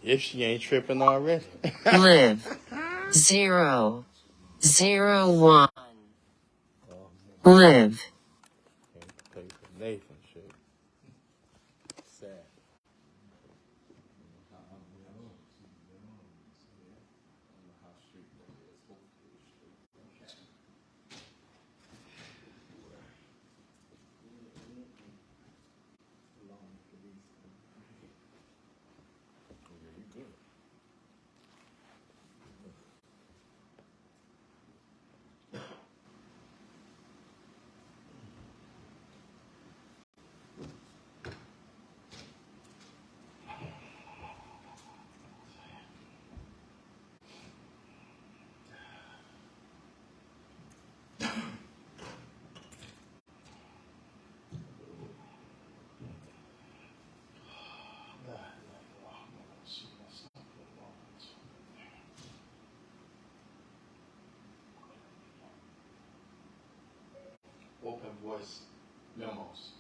If she ain't tripping already. Live. 0, 0, 1. Live. Can't play for Nathan shit. Sad. Open voice memos.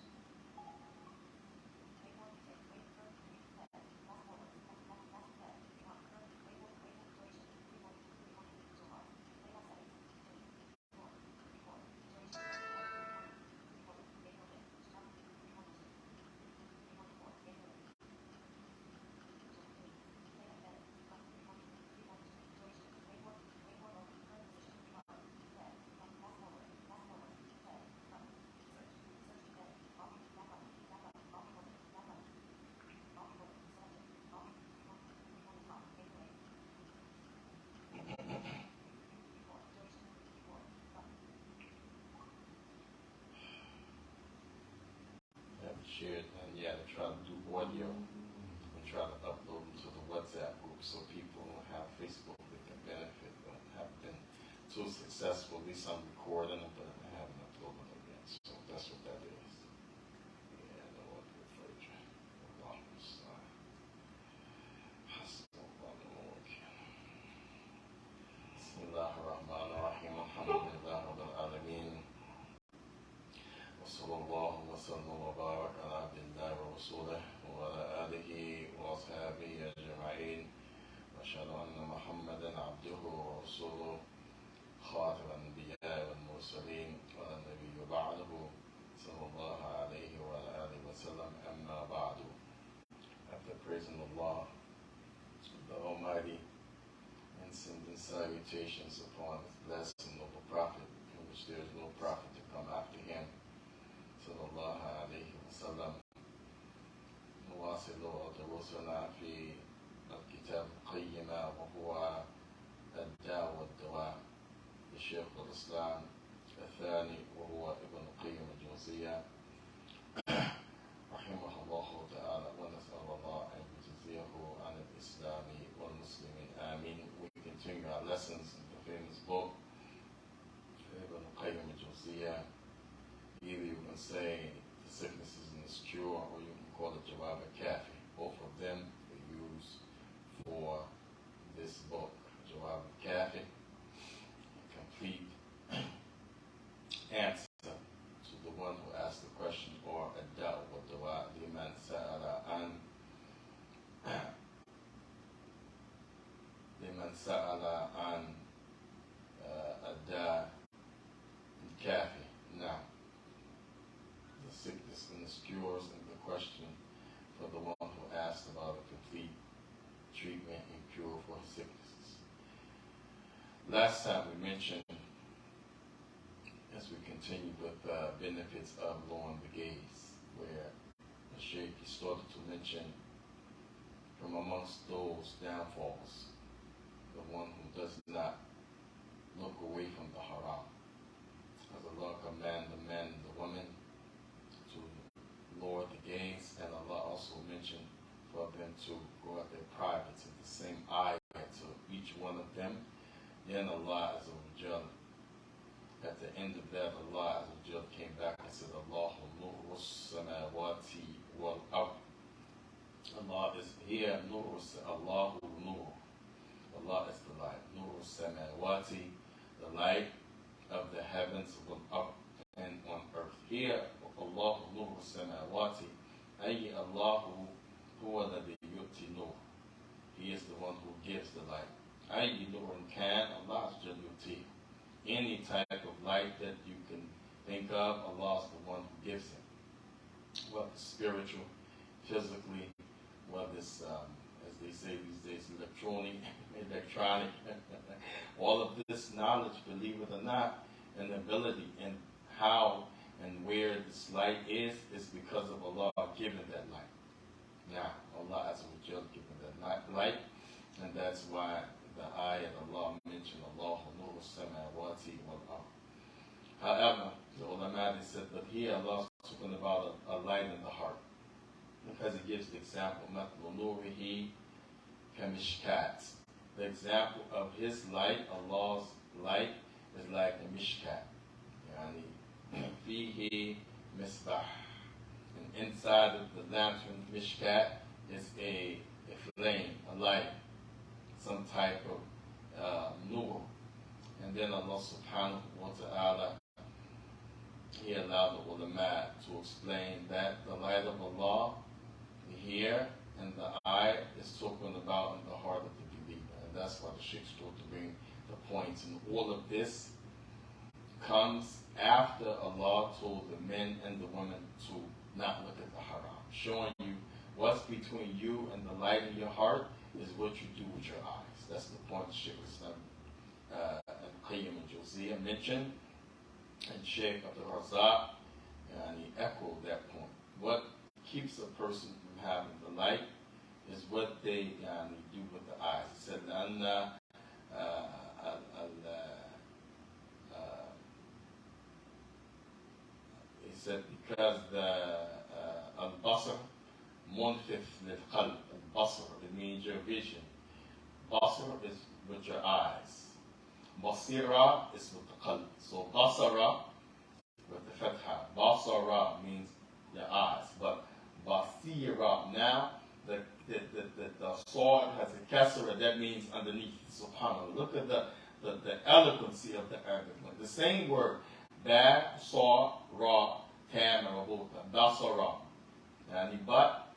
Shared, and yeah, they try to do audio and try to upload them to the WhatsApp group so people who have Facebook that can benefit, but haven't been too successful. At least I'm recording them, but I haven't uploaded them yet. So that's what that is. Yeah, I don't want to be afraid. Bismillahirrahmanirrahim. Alhamdulillah Rabbil Alameen. وصلى الله وسلم وبارك على عبد الله ورسوله وعلى آله وأصحابه أجمعين وأشهد أن محمدا عبده ورسوله خاتم الأنبياء والمرسلين ولا نبي بعده صلى الله عليه وعلى آله وسلم أما بعد. After praising Allah, the Almighty, and sending salutations upon His blessed and noble Prophet, in which there is no prophet to come after him, sallallahu alayhi wa sallam. نواصل دروسنا في الكتاب القيم وهو الداء والدواء لشيخ الإسلام الثاني وهو ابن القيم الجوزية رحمه الله تعالى, ونسأل الله أن يجزيه عن الإسلام والمسلمين آمين. We continue our lessons in the famous book Ibn al-Qayyim al-Jawziyah. Either you can say the sickness is in its cure, or you can call it Jawab al-Kafi. Both of them are used for this book. Jawab al-Kafi, a complete answer to the one who asked the question, or ad-daw wa dawa liman sa'ala an ad-da al-Kafi. Now, the sickness and the cures, and the question for the one who asked about a complete treatment and cure for his sicknesses. Last time we mentioned, as we continue with benefits of lowering the gaze, where the Shaikh started to mention from amongst those downfalls, the one who does not look away from the haram. As Allah command the man and the woman to lower the gaze, and Allah also mentioned for them to go at their privates in the same eye to each one of them. Then Allah Azza wa Jal, at the end of that, Allah Azza wa Jal came back and said, Allahu nuru samawati wal ard. Allah is here, Allahu nur. Allah is the light. Nuru samawati, the light of the heavens wal ard, and on earth. Here, Allahu nuru samawati, ay Allahu huwa alladhi yu'ti nur. one who gives the light. أي نور كان Allah جل يعطيه. Any type of light that you can think of, Allah is the one who gives it. Whether it's spiritual, physically, whether it's, as they say these days, electronic, all of this knowledge, believe it or not, and ability and how and where this light is because of Allah giving that light. Now, Allah Azza wa Jal giving that light, and that's why the ayat Allah mentioned Allahu Nuru Samawati wal Ard. However, the ulama said that here Allah is talking about a light in the heart, because He gives the example, Matlu Nurihi Kamishkat. The example of His light, Allah's light, is like a mishkat. Yani, fihi misbah. And inside of the lantern, mishkat, is a flame, a light, some type of nur. And then Allah subhanahu wa ta'ala, He allowed the ulama to explain that the light of Allah here and the eye is talking about in the heart of the believer. And that's why the Shaikh started to bring the points. And all of this comes after Allah told the men and the women to not look at the haram, showing you what's between you and the light in your heart is what you do with your eyes. That's the point Shaykh Islam Qayyim al-Jawziyah mentioned, and Shaykh Abdul Razak, and he echoed that point. What keeps a person from having the light is what they do with the eyes. He said, he said because the al-basar munfith lil-qalb. Al-basar, it means your vision. Basar is with your eyes. Basira is with the qalb. So basara with the fatha. Basara means your eyes. But basira, now the sword has a kasra, that means underneath. SubhanAllah. Look at the eloquency of the Arabic. The same word, ba, sa, ra, tam, and rabuta. Basara. But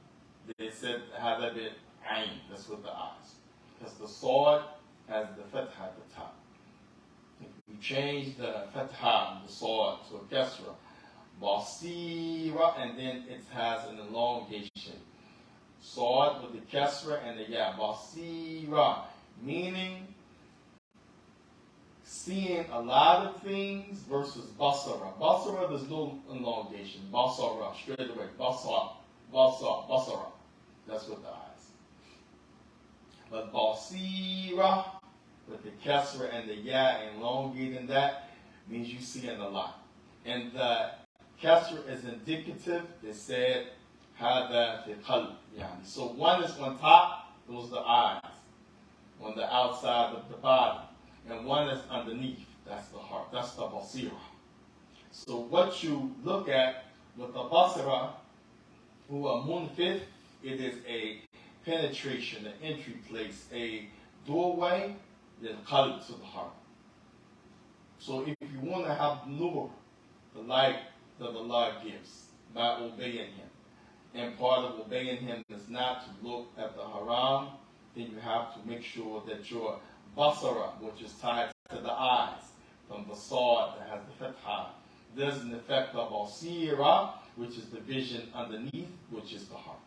they said have a bit ain, that's with the eyes. Because the sword has the fatha at the top. If you change the fatha, the sword, to a kasra, basira, and then it has an elongation. Sword with the kasra and the ya, basira, meaning seeing a lot of things versus basara. Basara, there's no elongation. Basara, straight away. Basara. That's with the eyes. But basira, with the kasra and the ya, elongating that, means you seeing a lot. And the kasra is indicative. They said, هذا في قلب. So one is on top, those are the eyes, on the outside of the body. And one is underneath, that's the heart, that's the basira. So what you look at with the basira, who are munfith, it is a penetration, an entry place, a doorway, then qalb, to the heart. So if you want to have nur, the light that Allah gives, by obeying Him, and part of obeying Him is not to look at the haram, then you have to make sure that your basara, which is tied to the eyes, from the sword that has the fatha, doesn't affect the basira, which is the vision underneath, which is the heart.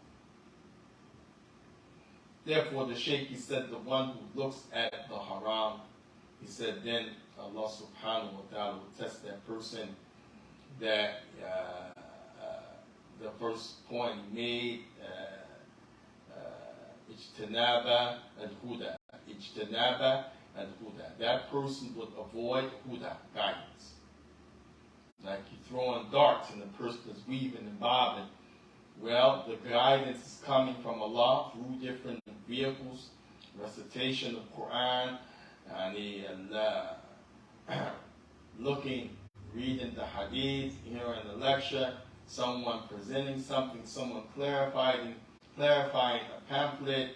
Therefore, the Shaykh, he said, the one who looks at the haram, he said, then Allah subhanahu wa ta'ala will test that person. That the first point he made, ijtanaba al-huda. Ijtanaba al-huda. That person would avoid huda, guidance. Like you're throwing darts and the person is weaving and bobbing. Well, the guidance is coming from Allah through different vehicles, recitation of Quran, and looking, reading the hadith, hearing the lecture, someone presenting something, someone clarifying a pamphlet,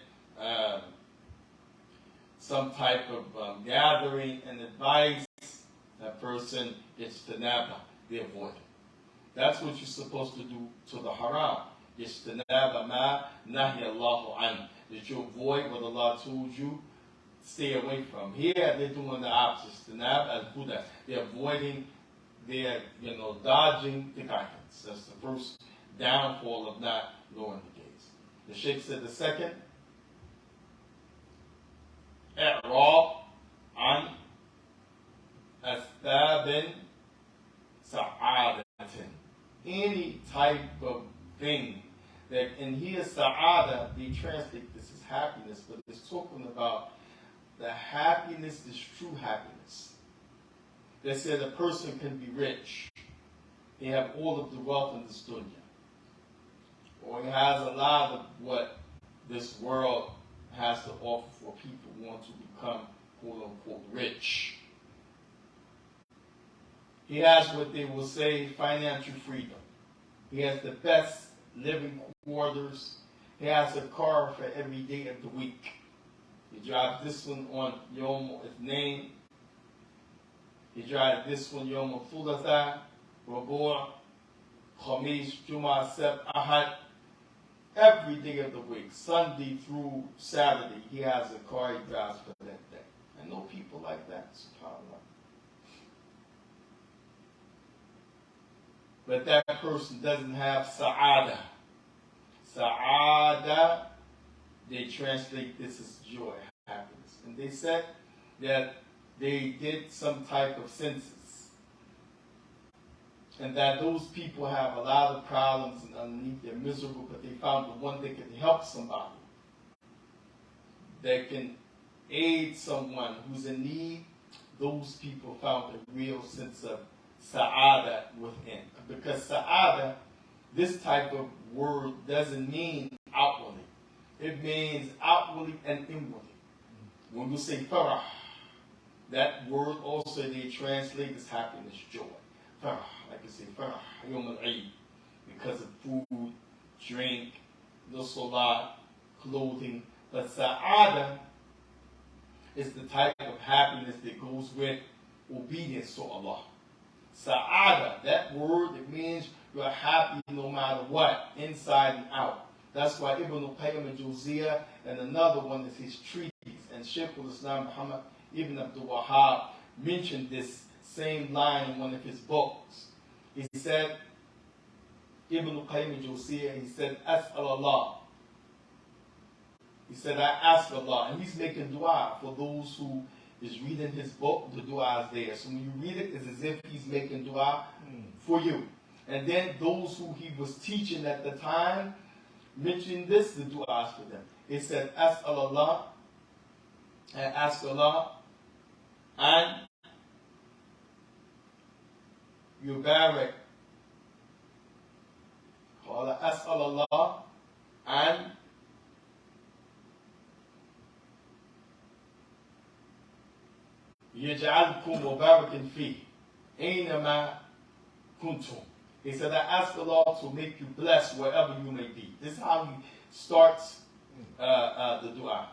some type of gathering and advice. That person gets to naba, they avoid it. That's what you're supposed to do to the haram. Yajtanaba ma nahi Allahu an. that you avoid what Allah told you, stay away from. Here they're doing the opposite. As Buddha, they're avoiding, they're dodging the guidance. That's the first downfall of not knowing the gates. The Shaykh said the second, i'rab an asbab sa'adatin. Any type of thing that, and here sa'ada, they translate this as happiness, but it's talking about the happiness is true happiness. They said a person can be rich. He have all of the wealth in this dunya. Or he has a lot of what this world has to offer for people who want to become quote unquote rich. He has what they will say financial freedom. He has the best living quarters. He has a car for every day of the week. He drives this one on Yom Ithnain. He drives this one Yom Thulatha, Rabu', Khamis, Jum'ah, Sebt, Ahad. Every day of the week, Sunday through Saturday, he has a car he drives for that day. I know people like that, subhanAllah. But that person doesn't have sa'ada. Sa'ada, they translate this as joy, happiness. And they said that they did some type of census. And that those people have a lot of problems and underneath they're miserable, but they found the one that can help somebody. That can aid someone who's in need. Those people found a real sense of sa'ada within. Because sa'ada, this type of word doesn't mean outwardly. It means outwardly and inwardly. When you say farah, that word also they translate as happiness, joy. Farah, like you say, farah, yom al-eid, because of food, drink, the salat, clothing. But sa'ada is the type of happiness that goes with obedience to Allah. Sa'ada, that word, it means you're happy no matter what, inside and out. That's why Ibn al-Qayyim al-Jawziyah and another one is his treatise. And Shaykh al-Islam Muhammad ibn Abdul Wahhab mentioned this same line in one of his books. He said, Ibn al-Qayyim al-Jawziyah, he said, As'al Allah. He said, I ask Allah. And he's making dua for those who is reading his book. The dua is there. So when you read it, it's as if he's making dua for you. And then those who he was teaching at the time mentioned this, the dua is for them. He said, As'al Allah, and ask Allah, and Yubarak. As'al Allah, and يجعلكم مباركا فيه أينما كنتم. He said, I ask Allah to make you blessed wherever you may be. This is how he starts the dua.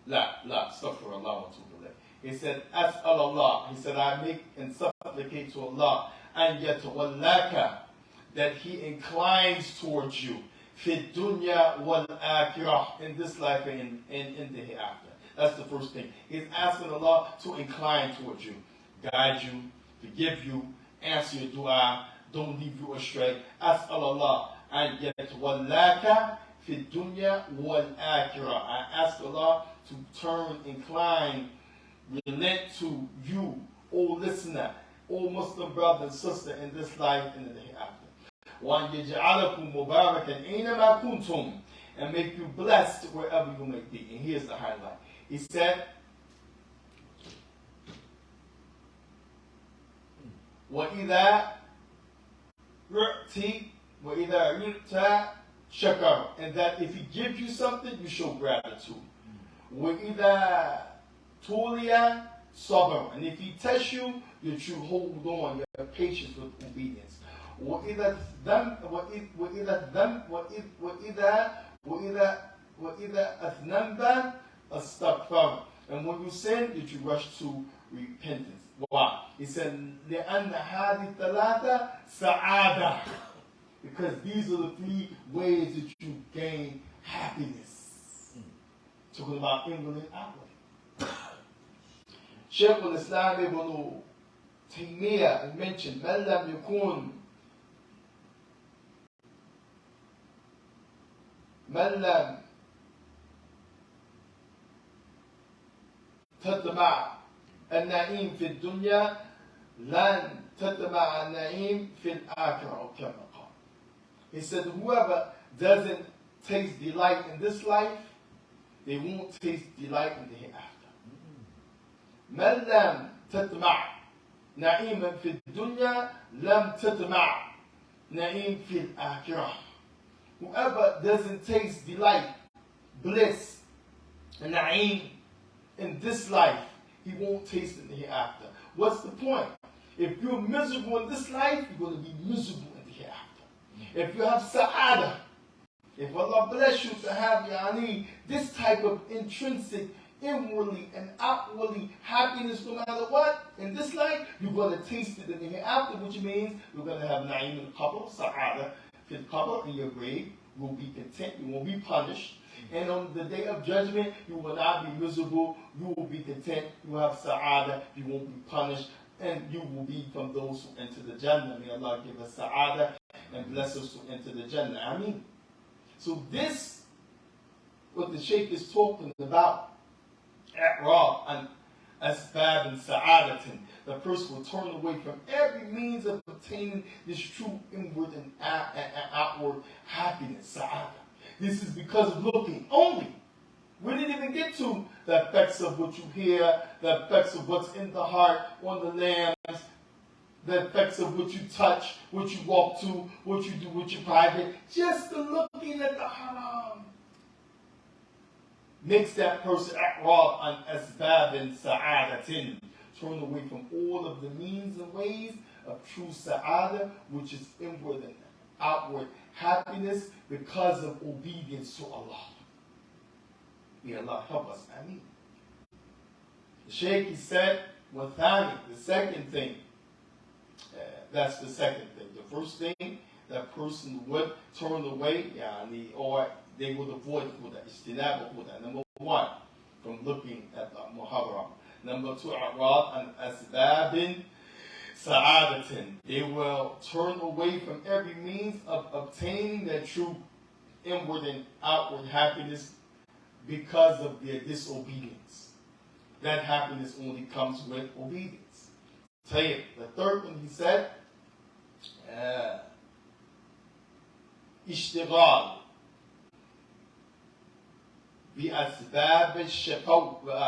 Astaghfirullah. He said, As'al Allah. He said, I make and supplicate to Allah and yatawallaka, that He inclines towards you fi dunya wal akhirah, in this life and in the hereafter. That's the first thing. He's asking Allah to incline towards you, guide you, forgive you, answer your dua, don't leave you astray. As'al Allah an yatawallaka fi dunya wal akhirah. I ask Allah to turn, incline, relent to you, O listener, O Muslim brother and sister, in this life and in the hereafter. وَأَنْ يَجْعَلَكُمْ مُبَارَكًا أَيْنَمَا كُنْتُمْ, and make you blessed wherever you may be. And here's the highlight. He said, وَإِذَا رُعْتِ وَإِذَا رُعْتَ شَكَرَ, and that if He gives you something, you show gratitude. وَإِذَا تُولِيَ صَبَرَ, and if He tests you, that you hold on, you have patience with obedience. وَإِذَا أَذْنَبَ أَسْتَغْفَرَ, and when you sin, that you rush to repentance. Why? He said, لِأَنَّ هَذِهِ الثَّلَاثَ سَعَادَةٌ. Because these are the three ways that you gain happiness. Talking about inward and outward. Shaykh al-Islam ibn Taymiyyah mentioned, من لم يكون من لم تطمع النعيم في الدنيا لن تطمع النعيم في الآخرة أو كما قال. He said, whoever doesn't taste delight in this life, they won't taste delight in the hereafter. من لم تطمع نعيما في الدنيا لم تطمع نعيم في الآخرة. Whoever doesn't taste delight, bliss, and na'im in this life, he won't taste it in the hereafter. What's the point? If you're miserable in this life, you're going to be miserable in the hereafter. If you have sa'ada, if Allah bless you to have this type of intrinsic, inwardly and outwardly happiness no matter what, in this life, you're going to taste it in the hereafter, which means you're going to have na'im al-qabr, sa'ada, fil qabr, in your grave. You will be content, you won't be punished. And on the day of judgment, you will not be miserable, you will be content, you will have sa'ada, you won't be punished, and you will be from those who enter the Jannah. May Allah give us sa'ada and bless us to enter the Jannah. I mean, so this, what the Shaykh is talking about, i'rab and asbab and sa'adatin, the person will turn away from every means of obtaining this true inward and outward happiness, sa'ada. This is because of looking only. We didn't even get to the effects of what you hear, the effects of what's in the heart, on the lambs, the effects of what you touch, what you walk to, what you do with your private. Just the looking at the haram makes that person i'rab an asbab and sa'adatin, turn away from all of the means and ways of true sa'ada, which is inward and outward happiness because of obedience to Allah. May Allah help us. Ameen. The Shaykh, he said, wathani, the second thing, that's the second thing. The first thing, that person would turn away, or they would avoid huda, istinab huda. Number one, from looking at the muharram. Number two, i'rab an asbabin sa'adatin. They will turn away from every means of obtaining their true inward and outward happiness because of their disobedience. That happiness only comes with obedience. Tayyib. The third one, he said, ishtighal بأسباب الشقوى.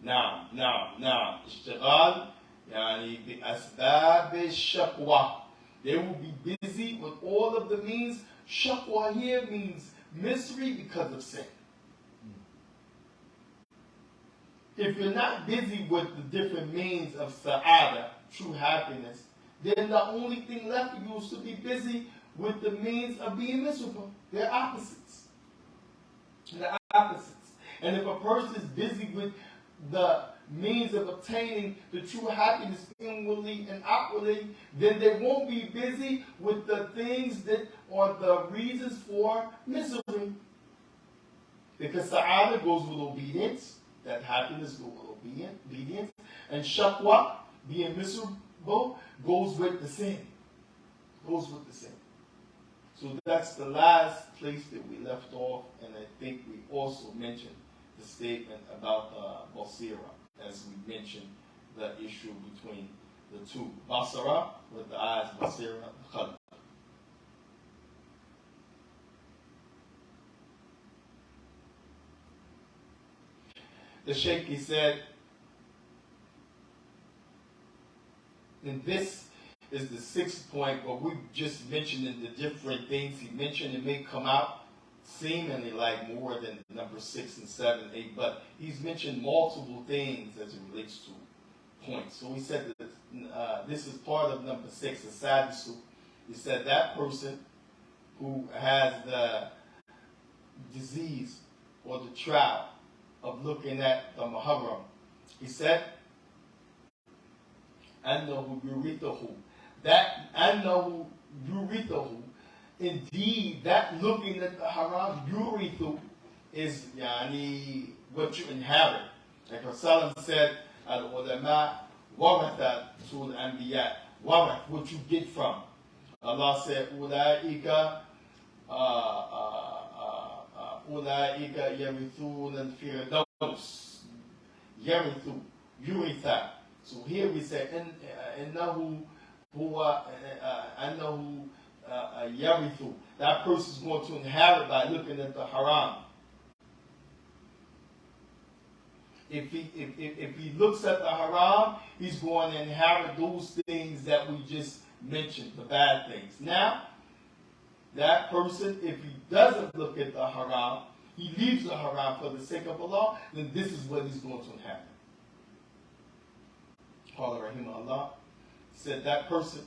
نعم اشتغال يعني بأسباب الشقوى. They will be busy with all of the means. Shaqwa here means misery because of sin. If you're not busy with the different means of sa'ada, true happiness, then the only thing left for you is to be busy with the means of being miserable. They're opposites. They're opposites. And if a person is busy with the means of obtaining the true happiness inwardly and outwardly, then they won't be busy with the things that are the reasons for misery. Because sa'ada goes with obedience, that happiness goes with obedience, and shaqwa, being miserable, goes with the sin. Goes with the sin. So that's the last place that we left off, and I think we also mentioned the statement about Basira, as we mentioned the issue between the two. Basara with the eyes, Basira, Khalq. The Shaykh, he said, and this is the sixth point, what we just mentioned in the different things he mentioned. It may come out seemingly like more than number 6 and 7, 8, but he's mentioned multiple things as it relates to points. So he said that this is part of number 6, the Sadisu. He said that person who has the disease or the trial of looking at the Muharram, he said, أنه يريده that أنه يورثه, indeed that looking at the haram, yurithu, is yani what you inherit. Like Rasulullah said, al-ulama warathat sul anbiya, warath, what you get from. Allah said, ulaika ulaika yarithun al-firdaus, yarithu, yuritha. So here we say, innahu huwa annahu yarithu. That person is going to inherit by looking at the haram. If he looks at the haram, he's going to inherit those things that we just mentioned, the bad things. Now, that person, if he doesn't look at the haram, he leaves the haram for the sake of Allah, then this is what he's going to inherit. Qala rahimahullah said that person,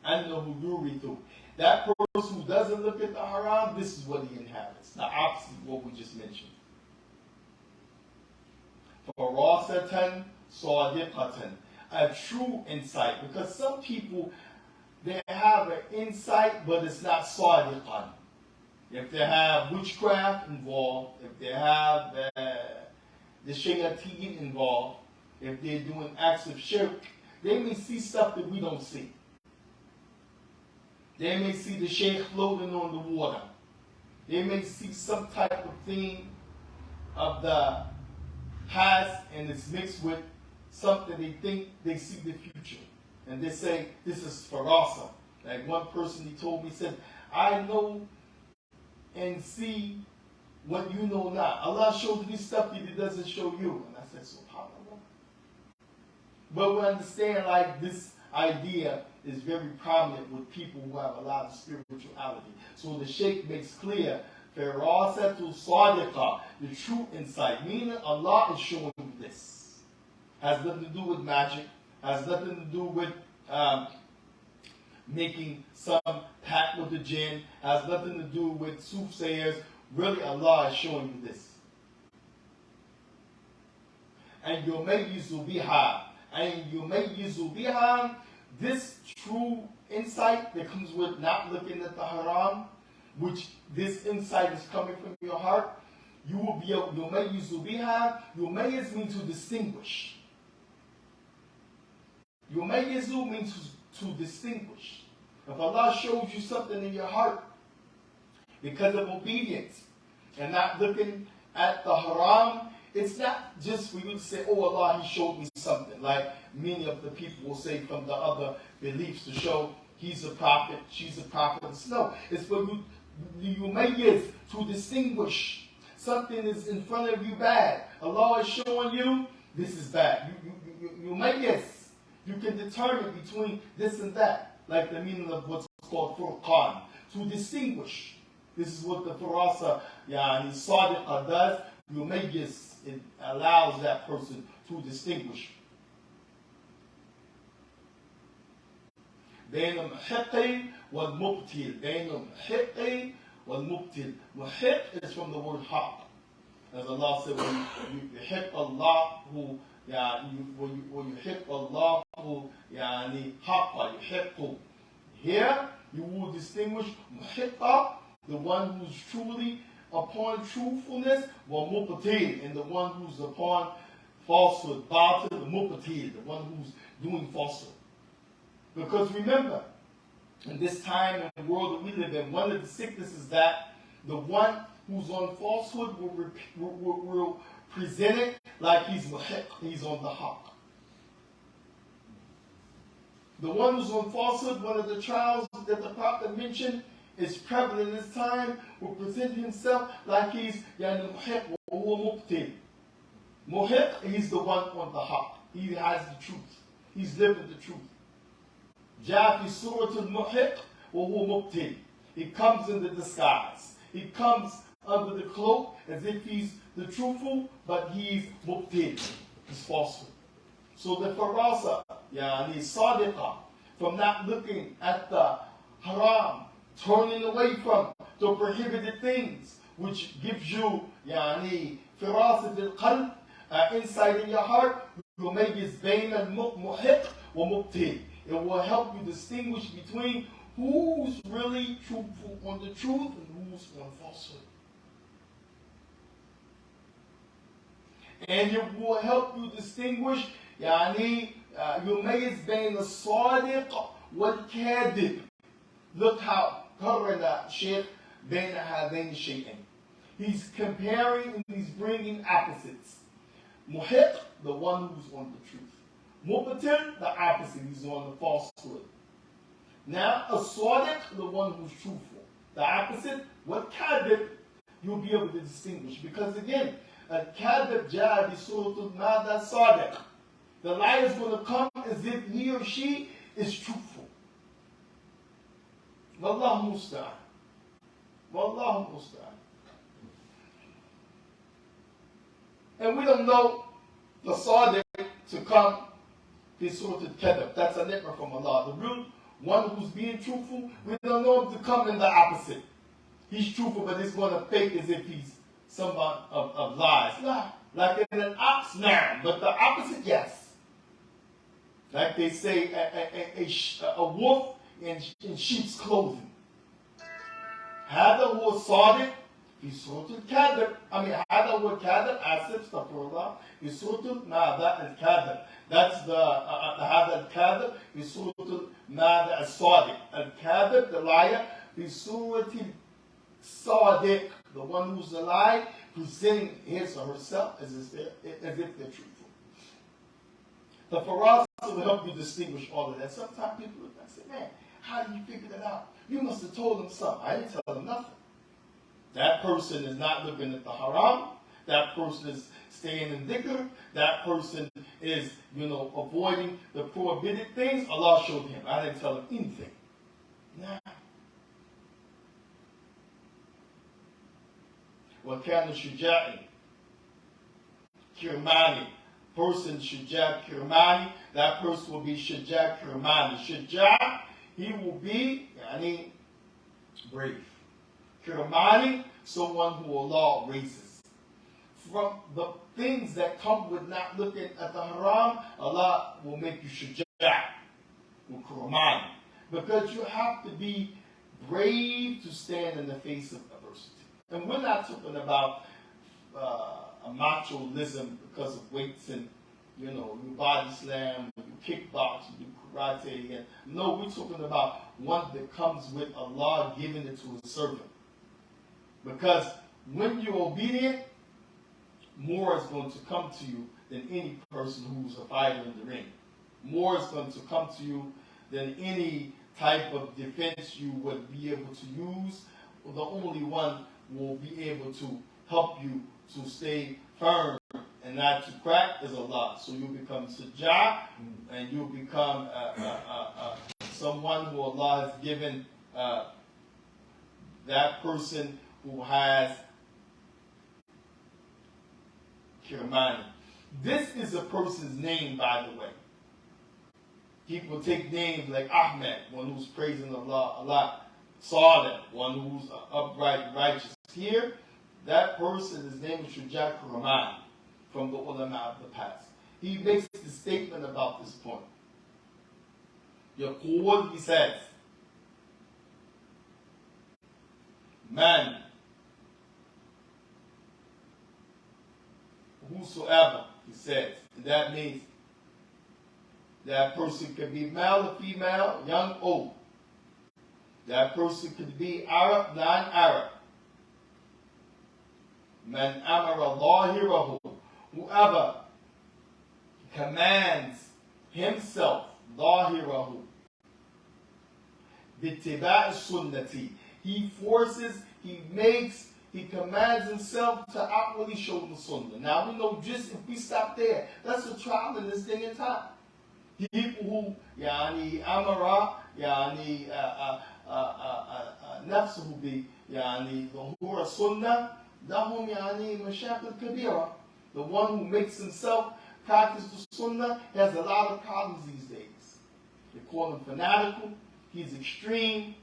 annahu yurithu. That person who doesn't look at the haram, this is what he inherits. The opposite of what we just mentioned. Farasatan sadiqatan, a true insight. Because some people, they have an insight, but it's not sadiqan. If they have witchcraft involved, if they have the shayateen involved, if they're doing acts of shirk, they may see stuff that we don't see. They may see the Shaikh floating on the water. They may see some type of thing of the past and it's mixed with something they think they see the future. And they say, this is farasa. Like one person, he told me, he said, I know and see what you know not. Allah shows me stuff that he doesn't show you. And I said, subhanAllah. But we understand like this idea is very prominent with people who have a lot of spirituality. So the Shaykh makes clear, Firasatul Sadiqa, the true insight, meaning Allah is showing you this. Has nothing to do with magic, has nothing to do with making some pact with the jinn, has nothing to do with soothsayers. Really, Allah is showing you this. And yumayyizu biha. And yumayyizu biha, this true insight that comes with not looking at the haram, which this insight is coming from your heart, you will be able, yumayyizu biha, yumayyiz means to distinguish. Yumayyizu means to distinguish. If Allah shows you something in your heart because of obedience and not looking at the haram, it's not just for you to say, oh Allah, He showed me something. Like many of the people will say from the other beliefs to show he's a prophet, she's a prophetess. No, it's for you mayyiz, to distinguish. Something is in front of you bad. Allah is showing you this is bad. You mayyiz. You can determine between this and that. Like the meaning of what's called furqan. To distinguish. This is what the farasa, yani sadiqa does. Yumayyiz, it allows that person to distinguish. بين المحق والمبتل. بين المحق والمبتل. محق is from the word haq. As Allah said, يحق الله ويحق الله يعني حق يحق. Here you will distinguish محق, the one who's truly upon truthfulness, ومبتل, and the one who's upon falsehood. Batil, the mubtil, the one who's doing falsehood. Because remember, in this time and the world that we live in, one of the sicknesses is that the one who's on falsehood will present it like he's muhiq, he's on the haq. The one who's on falsehood, one of the trials that the Prophet mentioned is prevalent in this time, will present himself like he's muhiq or mubtil. Muhiq, he's the one on the haq. He has the truth. He's living the truth. جاء في سورة المحق وهو مبتل. He comes in the disguise. He comes under the cloak as if he's the truthful, but he's mubtil. He's falsehood. So the farasa, yani sadiqa, from not looking at the haram, turning away from the prohibited things, which gives you yani firasat al-qalb, insight in your heart, يميز بين المحق ومبتل. It will help you distinguish between who's really truthful on the truth and who's on falsehood. And it will help you distinguish يعني يميز بين الصادق والكاذب. Look how قرن Shaikh بين هذين الشيئين. He's comparing and he's bringing opposites. Muhiq, the one who's on the truth. Mubtil, the opposite, he's on the falsehood. Now, a sadiq, the one who's truthful. The opposite, what kadib, you'll be able to distinguish. Because again, a kadib jaa bi suratul mada sadiq. The liar is going to come as if he or she is truthful. Wallahu musta'an. Wallahu musta'an. And we don't know the sadiq to come bi suratul kadib. That's a ni'mah from Allah. The real one who's being truthful, we don't know him to come in the opposite. He's truthful, but he's going to fake as if he's someone of lies. Like in an ox now, but the opposite, yes. Like they say, a wolf in sheep's clothing. هذا هو الصادق في سورة الكاذب. هذا هو الكاذب. استغفر الله. في سورة ماذا الكاذب. That's the هذا الكاذب في سورة ماذا الصادق. الكاذب, the liar, في سورة الصادق, the one who's a lie, presenting his or herself as if they're truthful. The farasa will help you distinguish all of that. Sometimes people look and say, man, how do you figure that out? You must have told them something. I didn't tell them nothing. That person is not looking at the haram. That person is staying in dhikr. That person is, avoiding the prohibited things. Allah showed him. I didn't tell him anything. Nah. وَكَانَ شُجَاعٍ Kirmani. Person Shuja' Kirmani. That person will be Shuja' Kirmani. Shuja', he will be brave. Kirmani, someone who Allah raises. From the things that come with not looking at the haram, Allah will make you Shuja', Kirmani. Because you have to be brave to stand in the face of adversity. And we're not talking about a machoism because of weights and, you body slam, you kickbox, you do karate. And no, we're talking about one that comes with Allah giving it to His servant. Because when you're obedient, more is going to come to you than any person who's a fighter in the ring. More is going to come to you than any type of defense you would be able to use. The only one will be able to help you to stay firm and not to crack is Allah. So you become Sajjah and you become someone who Allah has given that person who has Kirmani. This is a person's name, by the way. People take names like Ahmed, one who's praising Allah a lot. Saleh, one who's upright and righteous. Here, that person, his name is Shuja' Rahman, from the ulama of the past. He makes the statement about this point. Yaqul, he says, man, whosoever, he says, and that means that person could be male or female, young, old. That person could be Arab, non-Arab. Man amara dhahirahu, whoever commands himself, dhahirahu, bittiba'i sunnati. He forces, he commands himself to outwardly show the sunnah. Now we know just if we stop there, that's a trial in this day and time. People who, amara, نفسه ظهور السنة لهم مشاكل كبيرة. The one who makes himself practice the sunnah has a lot of problems these days. They call him fanatical. He's extreme.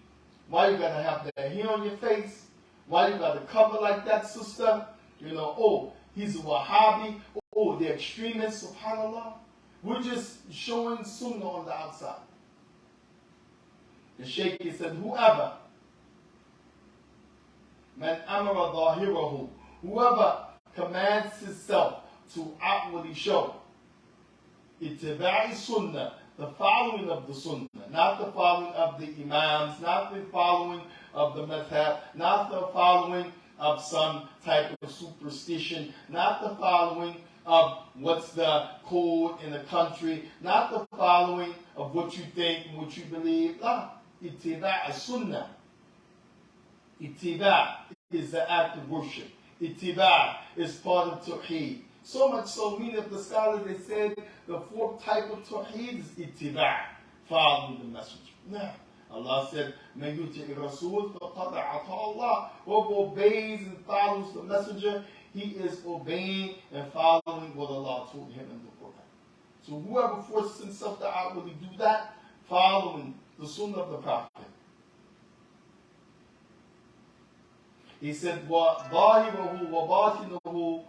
Why you gotta have that hair on your face? Why you gotta cover like that, sister? He's a Wahhabi. The extremist, subhanAllah. We're just showing sunnah on the outside. The Shaykh said, whoever, man amara dhahirahu, whoever commands himself to outwardly show, ittiba'i sunnah, the following of the sunnah, not the following of the imams, not the following of the madhab, not the following of some type of superstition, not the following of what's the code in the country, not the following of what you think and what you believe. No. Ittiba' sunnah. Ittiba' is the act of worship. Ittiba' is part of tawheed. So much so, many of the scholars, they said the fourth type of tawheed is ittiba', following the messenger. Now, Allah said, "Man yuti'i Rasul faqad ata Allah." Whoever obeys and follows the messenger, he is obeying and following what Allah told him in the Quran. So whoever forces himself to outwardly do that, following the sunnah of the Prophet. He said, وَظَاهِرُهُ وَبَاطِنُهُ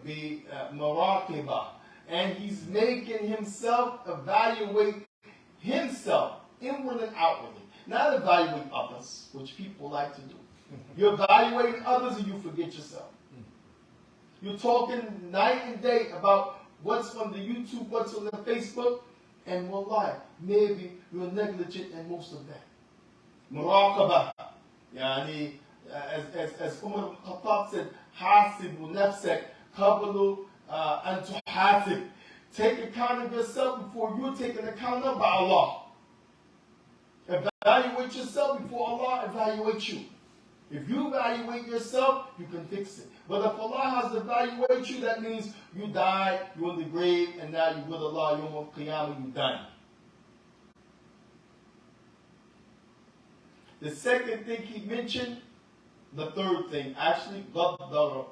بِمَرَاقِبَةٍ. And he's making himself evaluate himself, inward and outwardly. Not evaluate others, which people like to do. You're evaluating others and you forget yourself. You're talking night and day about what's on the YouTube, what's on the Facebook, and wallahi, maybe you're negligent in most of that. Muraqabah. Yani, as Umar al-Khattab said, hasibu nafsak qablu an tuhasib. Take account of yourself before you're taken account of by Allah. Evaluate yourself before Allah evaluates you. If you evaluate yourself, you can fix it. But if Allah has to evaluate you, that means you died, you're in the grave, and now you're with Allah, Yawm al-Qiyamah, you're done. The second thing he mentioned, the third thing, actually, غَضَّ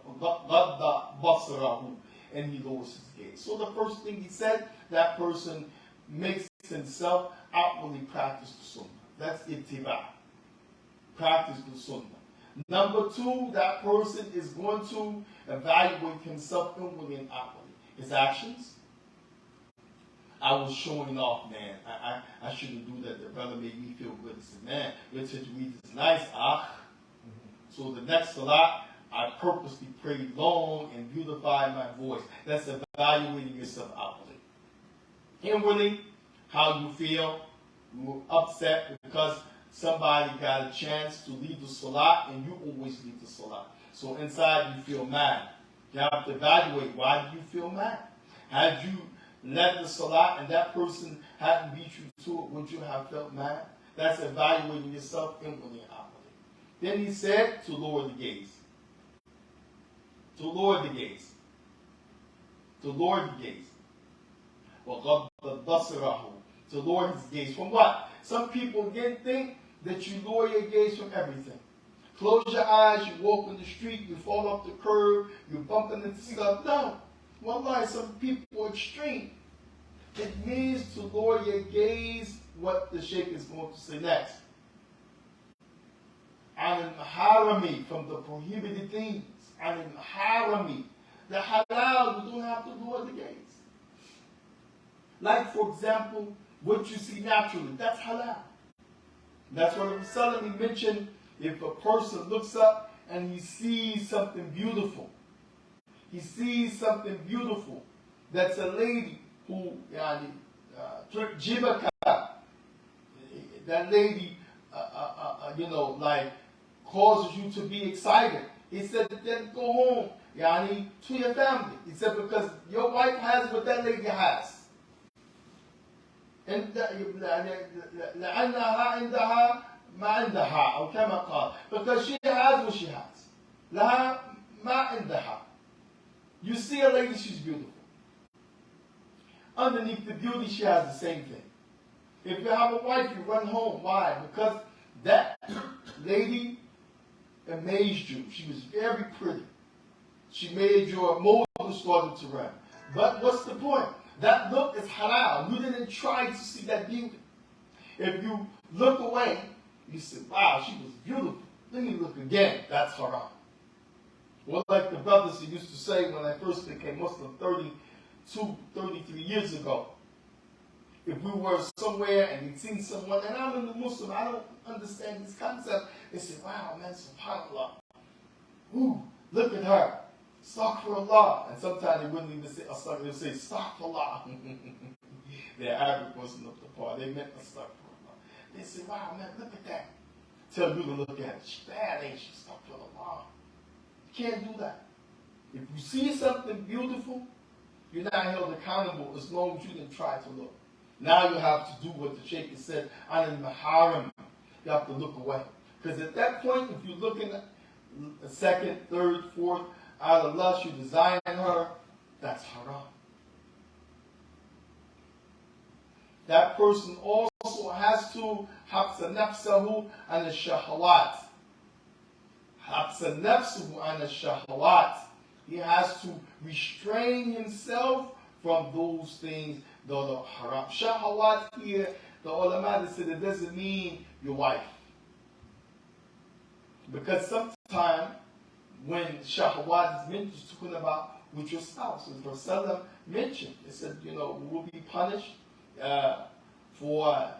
بَصْرَهُ, and he lowers his gaze. So the first thing he said, that person makes himself outwardly practice the sunnah. That's ittiba'. Practice the sunnah. Number two, that person is going to evaluate himself inwardly and outwardly. His actions. I was showing off, man. I shouldn't do that. The brother made me feel good. He said, man, your tajweed is nice, So the next salat, I purposely prayed long and beautified my voice. That's evaluating yourself outwardly. Inwardly, how you feel. You were upset because somebody got a chance to lead the salat and you always lead the salat. So inside you feel mad. You have to evaluate, why do you feel mad? Had you led the salat and that person hadn't beat you to it, would you have felt mad? That's evaluating yourself inwardly and outwardly. Then he said to lower the gaze. To lower the gaze. To lower the gaze. وَغَضَّ بَصَرَهُ. To lower his gaze. From what? Some people again think that you lower your gaze from everything. Close your eyes, you walk on the street, you fall off the curb, you're bumping into stuff. No. Wallahi, some people are extreme. It means to lower your gaze, what the Shaykh is going to say next. Al-Maharami, from the prohibited things. Al-Maharami. The halal, you don't have to lower the gaze. Like, for example, what you see naturally, that's halal. That's what Rasulullah mentioned. If a person looks up and he sees something beautiful, that's a lady who, jibaka, that lady, causes you to be excited. He said, then go home, to your family. He said, because your wife has what that lady has. لأنها عندها ما عندها أو كما قال, because she has what she has. لها ما عندها. You see a lady, she's beautiful. Underneath the beauty, she has the same thing. If you have a wife, you run home. Why? Because that lady amazed you. She was very pretty. She made your motor started to run. But what's the point? That look is halal. You didn't try to see that beauty. If you look away, you say, wow, she was beautiful. Let me look again. That's haram. Well, like the brothers used to say when I first became Muslim 32, 33 years ago, if we were somewhere and we'd seen someone, and I'm a Muslim, I don't understand this concept, they say, wow, man, subhanAllah. Ooh, look at her. Astaghfirullah. And sometimes they wouldn't even say astaghfirullah, they would say astaghfirullah. They're Arabic wasn't up the part. They meant astaghfirullah. They say, wow, man, look at that. Tell you to look at it. She's bad, ain't she? Astaghfirullah. You can't do that. If you see something beautiful, you're not held accountable as long as you didn't try to look. Now you have to do what the Shaikh said, an maharam. You have to look away. Because at that point, if you're looking at a second, third, fourth, out of lust, you desire her, that's haram. That person also has to habsa nafsahu an al-shahawat. Habsa nafsahu an al-shahawat. He has to restrain himself from those things that are haram. Shahawat here, the ulama said it doesn't mean your wife. Because sometimes when shahawat is mentioned, it's talking about with your spouse. And Rasulullah mentioned, it said, we will be punished for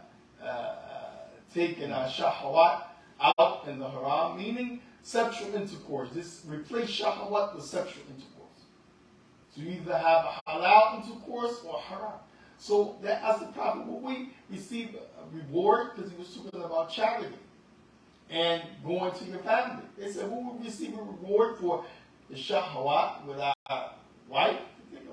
taking our shahawat out in the haram, meaning sexual intercourse. This replace shahawat with sexual intercourse. So you either have a halal intercourse or haram. So that as the Prophet, will we receive a reward? Because he was talking about charity and going to your family. They said, we will receive a reward for the shahawat with our wife.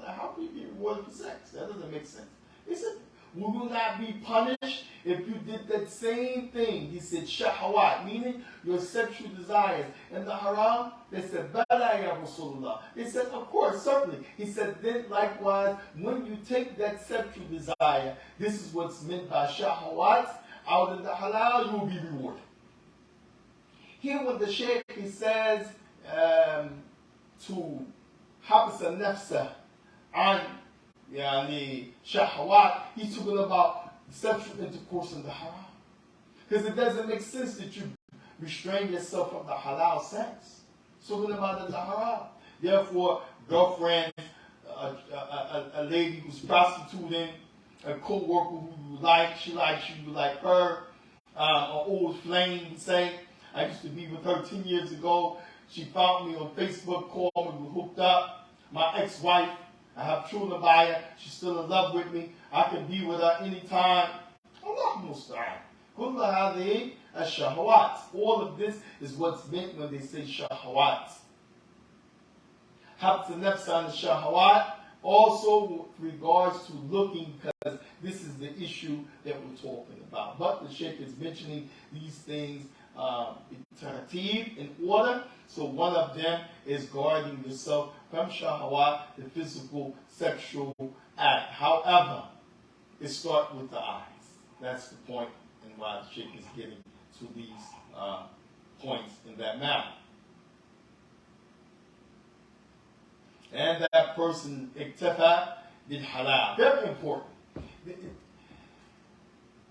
How can you be rewarded for sex? That doesn't make sense. He said, we will not be punished if you did that same thing. He said, shahawat, meaning your sexual desires. And the haram, they said, bala ya Rasulullah. They said, of course, certainly. He said, then likewise, when you take that sexual desire, this is what's meant by shahawat, out of the halal, you will be rewarded. Here when the Shaykh, he says, to habsa nafsa an shahawat, he's talking about sexual intercourse in the haram. Because it doesn't make sense that you restrain yourself from the halal sex. It's talking about the haram. Therefore, girlfriend, a lady who's prostituting, a co-worker who you like, she likes you, you like her, an old flame, say, I used to be with her 10 years ago. She found me on Facebook, called me, we hooked up. My ex-wife, I have children by her. She's still in love with me. I can be with her anytime. Allah musta'an. Kulla hadhi ash-shahawat. All of this is what's meant when they say shahawat. Habsa nafsa an shahawat. Also with regards to looking, because this is the issue that we're talking about. But the Shaykh is mentioning these things in order. So one of them is guarding yourself from shahawat, the physical sexual act. However, it starts with the eyes. That's the point, and why the Shaykh is getting to these points in that manner. And that person iktafa bil halal. Very important.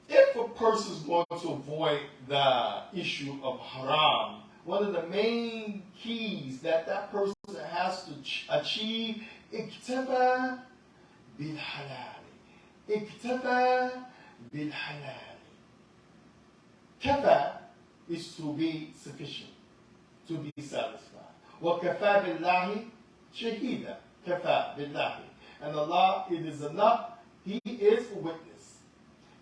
If a person is going to avoid the issue of haram, one of the main keys that person has to achieve, iktafa bil halal. Iktafa bil halal. Kafa is to be sufficient, to be satisfied. Wa kafa billahi shahida. Kafa billahi. And Allah, it is enough. He is a witness.